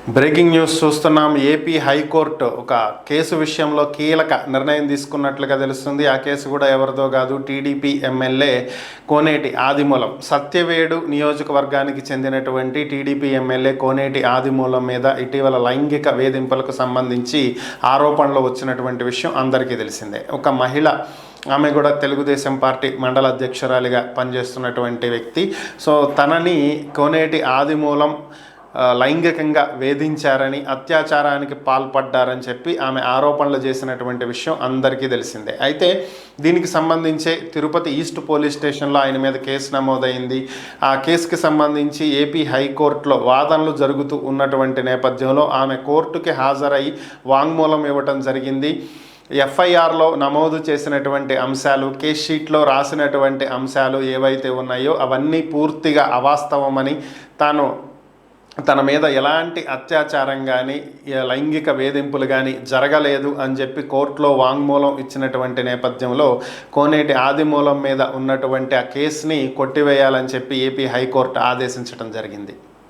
Breaking news చూస్తున్నాం. AP high court ఒక case విషయంలో కీలక నిర్ణయం తీసుకున్నట్లుగా తెలుస్తుంది. ఆ కేసు కూడా ఎవరిదో కాదు, టీడీపీ ఎమ్మెల్యే కోనేటి ఆదిమూలం, సత్యవేడు నియోజకవర్గానికి చెందినటువంటి టీడీపీ ఎమ్మెల్యే కోనేటి ఆదిమూలం మీద ఇటీవల లైంగిక వేధింపులకు సంబంధించి ఆరోపణలు వచ్చినటువంటి విషయం అందరికీ తెలిసిందే. ఒక మహిళ, ఆమె కూడా తెలుగుదేశం పార్టీ మండల అధ్యక్షురాలిగా పనిచేస్తున్నటువంటి వ్యక్తి. సో తనని కోనేటి ఆదిమూలం లైంగికంగా వేధించారని, అత్యాచారానికి పాల్పడ్డారని చెప్పి ఆమె ఆరోపణలు చేసినటువంటి విషయం అందరికీ తెలిసిందే. అయితే దీనికి సంబంధించే తిరుపతి ఈస్ట్ పోలీస్ స్టేషన్లో ఆయన మీద కేసు నమోదైంది. ఆ కేసుకి సంబంధించి ఏపీ హైకోర్టులో వాదనలు జరుగుతూ ఉన్నటువంటి నేపథ్యంలో ఆమె కోర్టుకి హాజరై వాంగ్మూలం ఇవ్వటం జరిగింది. ఎఫ్ఐఆర్లో నమోదు చేసినటువంటి అంశాలు, కేస్ షీట్లో రాసినటువంటి అంశాలు ఏవైతే ఉన్నాయో అవన్నీ పూర్తిగా అవాస్తవమని, తన మీద ఎలాంటి అత్యాచారం కానీ లైంగిక వేధింపులు కానీ జరగలేదు అని చెప్పి కోర్టులో వాంగ్మూలం ఇచ్చినటువంటి నేపథ్యంలో కోనేటి ఆదిమూలం మీద ఉన్నటువంటి ఆ కేసుని కొట్టివేయాలని చెప్పి ఏపీ హైకోర్టు ఆదేశించడం జరిగింది.